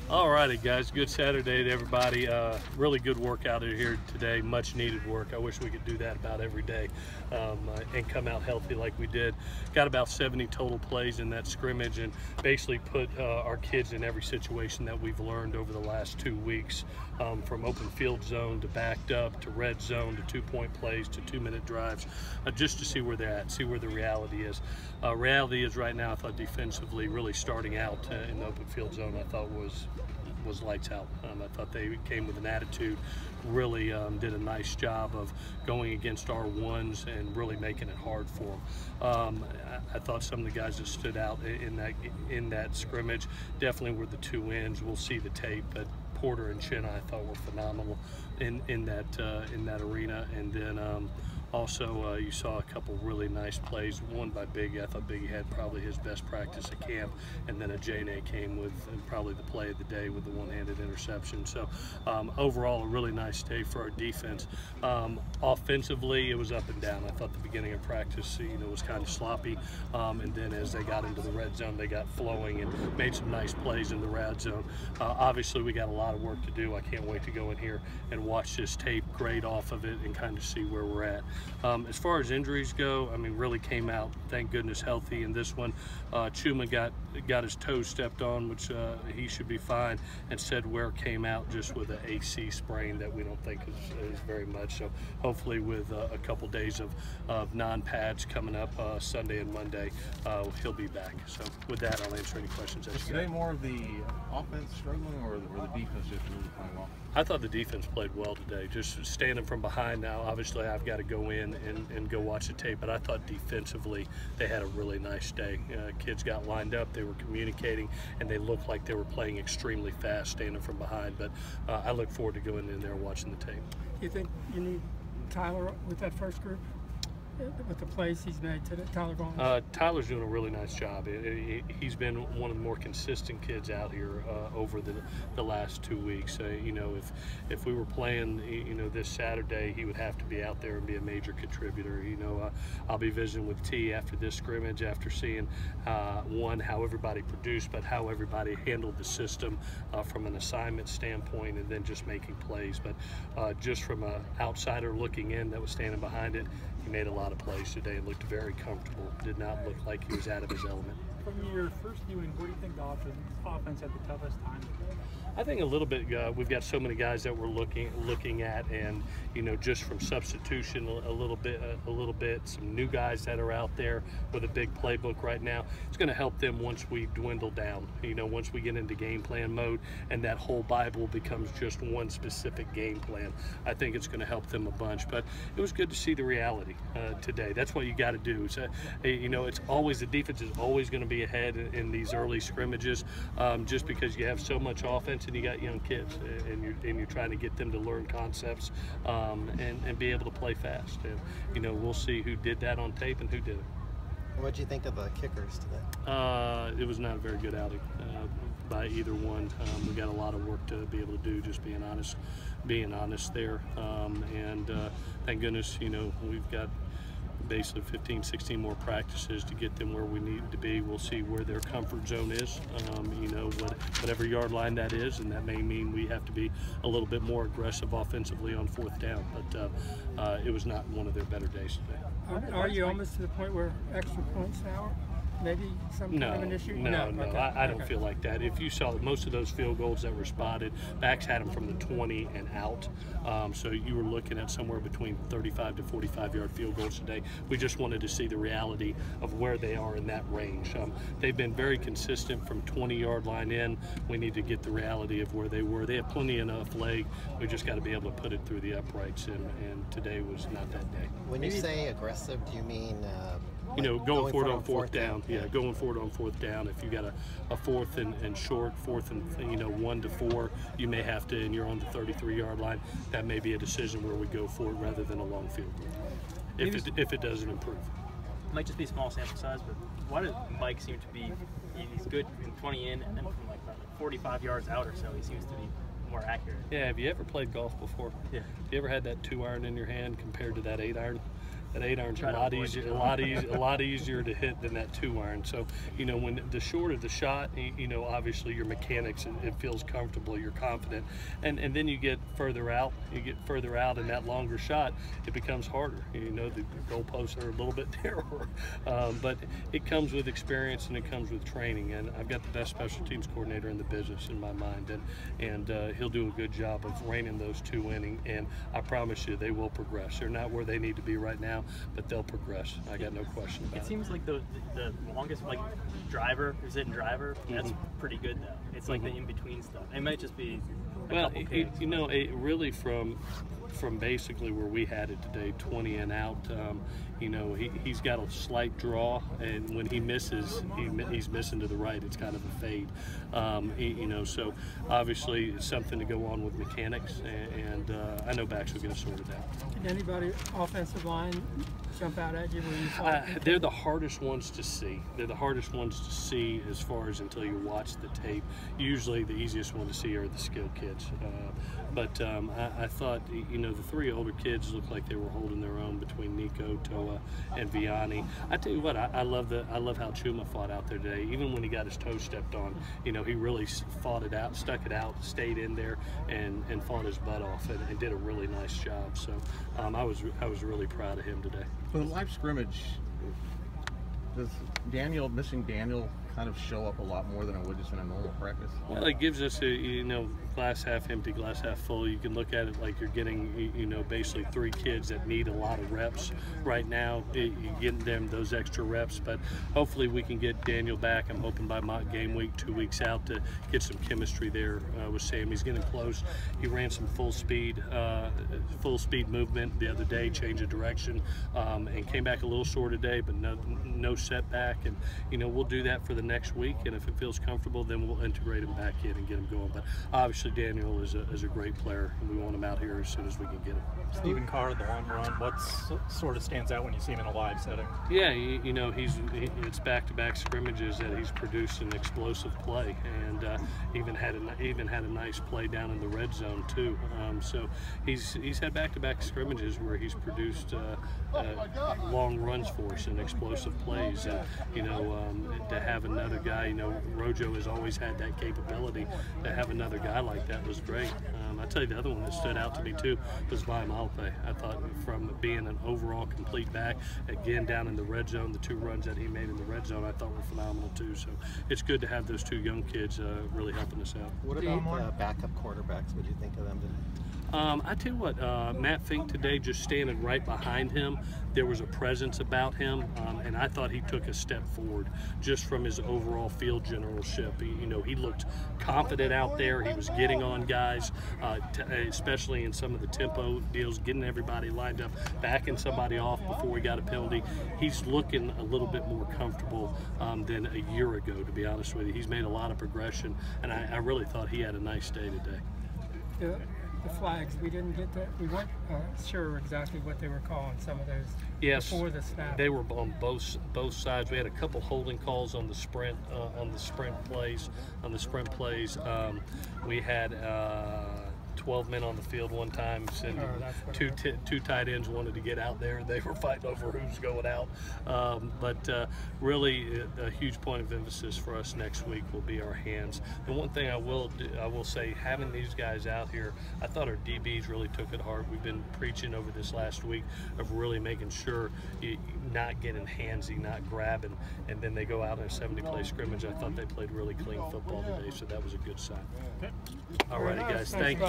All righty, guys. Good Saturday to everybody. Really good workout here today. Much needed work. I wish we could do that about every day and come out healthy like we did. Got about 70 total plays in that scrimmage and basically put our kids in every situation that we've learned over the last 2 weeks, from open field zone to backed up to red zone to 2-point plays to 2-minute drives, just to see where they're at, see where the reality is. Reality is right now, I thought defensively, really starting out in the open field zone, I thought was lights out. I thought they came with an attitude, really did a nice job of going against our ones and really making it hard for them. I thought some of the guys that stood out in that scrimmage definitely were the two ends. We'll see the tape, but Porter and Chin I thought were phenomenal in that arena. And then also, you saw a couple really nice plays. One by Biggie. I thought Biggie had probably his best practice at camp, and then Ajane came with probably the play of the day with the one-handed interception. So overall, a really nice day for our defense. Offensively, it was up and down. I thought the beginning of practice, was kind of sloppy, and then as they got into the red zone, they got flowing and made some nice plays in the red zone. Obviously, we got a lot of work to do. I can't wait to go in here and watch this tape, grade off of it, and kind of see where we're at. As far as injuries go, I mean, really came out, thank goodness, healthy in this one. Chuma got his toes stepped on, which he should be fine, and said Ware came out just with an AC sprain that we don't think is very much. So hopefully with a couple days of non-pads coming up Sunday and Monday, he'll be back. So with that, I'll answer any questions. Was today more of the offense struggling or the defense just really playing well? I thought the defense played well today, just standing from behind. Now, obviously, I've got to go in and go watch the tape, but I thought defensively they had a really nice day. Kids got lined up, they were communicating, and they looked like they were playing extremely fast, standing from behind. But I look forward to going in there and watching the tape. Do you think you need Tyler with that first group? With the plays he's made today, Tyler Vaughn? Tyler's doing a really nice job. He's been one of the more consistent kids out here over the last 2 weeks. If we were playing, this Saturday, he would have to be out there and be a major contributor. I'll be visiting with T after this scrimmage, after seeing how everybody produced, but how everybody handled the system from an assignment standpoint, and then just making plays. But just from an outsider looking in that was standing behind it, he made a lot of plays today and looked very comfortable. Did not look like he was out of his element. From your first viewing, where do you think the offense had the toughest time? I think a little bit. We've got so many guys that we're looking at, and just from substitution a little bit. Some new guys that are out there with a big playbook right now. It's going to help them once we dwindle down. Once we get into game plan mode, and that whole Bible becomes just one specific game plan. I think it's going to help them a bunch. But it was good to see the reality today. That's what you got to do. So, it's always the defense is always going to be ahead in these early scrimmages, just because you have so much offense and you got young kids, and you're trying to get them to learn concepts and be able to play fast. And we'll see who did that on tape and who did it. What did you think of the kickers today? It was not a very good outing by either one. We got a lot of work to be able to do, just being honest there. And thank goodness, we've got basically 15, 16 more practices to get them where we need to be. We'll see where their comfort zone is, whatever yard line that is, and that may mean we have to be a little bit more aggressive offensively on fourth down. But it was not one of their better days today. Are you almost to the point where extra points now? Maybe some kind of an issue? No. Okay. I don't feel like that. If you saw most of those field goals that were spotted, backs had them from the 20 and out. So you were looking at somewhere between 35 to 45-yard field goals today. We just wanted to see the reality of where they are in that range. They've been very consistent from 20-yard line in. We need to get the reality of where they were. They have plenty enough leg. We just got to be able to put it through the uprights, and today was not that day. When you say aggressive, do you mean going for it on fourth down? Yeah, going for it on fourth down. If you got a fourth and short, fourth and 1 to 4, you may have to, and you're on the 33-yard line. That may be a decision where we go for it rather than a long field goal, if it doesn't improve. It might just be small sample size, but why does Mike seem to be? He's good in 20 in, and then from like 45 yards out or so, he seems to be more accurate. Yeah. Have you ever played golf before? Yeah. You ever had that 2-iron in your hand compared to that 8-iron? That 8-iron's Try a to lot avoid easier, it. a lot easier to hit than that 2-iron. So, you know, when the shorter the shot, you know, obviously your mechanics, it feels comfortable, you're confident, and then you get further out, and that longer shot, it becomes harder. You know, the goalposts are a little bit narrower, but it comes with experience and it comes with training. And I've got the best special teams coordinator in the business in my mind, and he'll do a good job of reining those two in. And I promise you, they will progress. They're not where they need to be right now, but they'll progress. I got no question about it. It seems like the longest like driver, precision driver, that's pretty good though. It's like the in-between stuff. It might just be a couple kicks. You know, it really from basically where we had it today, 20 and out, you know, he's got a slight draw, and when he misses, he's missing to the right. It's kind of a fade, you know, so obviously it's something to go on with mechanics, and I know backs will get it sorted out. Did anybody offensive line jump out at you when you thought? They're the hardest ones to see. They're the hardest ones to see as far as until you watch the tape. Usually the easiest one to see are the skill kids. But I thought, you know, the three older kids looked like they were holding their own between Nico, Toa, and Vianney. I tell you what, I love how Chuma fought out there today. Even when he got his toe stepped on, you know, he really fought it out, stuck it out, stayed in there, and fought his butt off, and did a really nice job. So I was really proud of him today. For the live scrimmage, does missing Daniel kind of show up a lot more than it would just in a normal practice? Well, it gives us a, you know, glass half empty, glass half full. You can look at it like you're getting, you know, basically three kids that need a lot of reps right now. You're getting them those extra reps, but hopefully we can get Daniel back. I'm hoping by mock game week, 2 weeks out, to get some chemistry there with Sam. He's getting close. He ran some full speed movement the other day, change of direction, and came back a little sore today, but no setback. And you know, we'll do that for the next week, and if it feels comfortable, then we'll integrate him back in and get him going. But obviously Daniel is a great player, and we want him out here as soon as we can get him. Stephen Carr, the long run, what sort of stands out when you see him in a live setting? Yeah, you know, it's back-to-back scrimmages that he's produced an explosive play, and even had a nice play down in the red zone too. So he's had back-to-back scrimmages where he's produced long runs for us and explosive plays, and you know, to have another guy, you know, Rojo has always had that capability. To have another guy like that was great. I tell you, the other one that stood out to me too was Vaimalpe. I thought from being an overall complete back, again down in the red zone, the 2 runs that he made in the red zone I thought were phenomenal too. So it's good to have those 2 young kids really helping us out. What about the backup quarterbacks? What do you think of them today? I tell you what, Matt Fink today, just standing right behind him, there was a presence about him, and I thought he took a step forward just from his overall field generalship. You know, he looked confident out there. He was getting on guys, especially in some of the tempo deals, getting everybody lined up, backing somebody off before we got a penalty. He's looking a little bit more comfortable than a year ago, to be honest with you. He's made a lot of progression, and I really thought he had a nice day today. The flags, we didn't get that. We weren't sure exactly what they were calling some of those. Yes, before the snap. They were on both sides. We had a couple holding calls on the sprint plays. We had 12 men on the field one time, and two tight ends wanted to get out there, and they were fighting over who's going out. But really, a huge point of emphasis for us next week will be our hands. The one thing I will say, having these guys out here, I thought our DBs really took it hard. We've been preaching over this last week of really making sure you're not getting handsy, not grabbing, and then they go out in a 70-play scrimmage. I thought they played really clean football today, so that was a good sign. All righty, guys, thank you.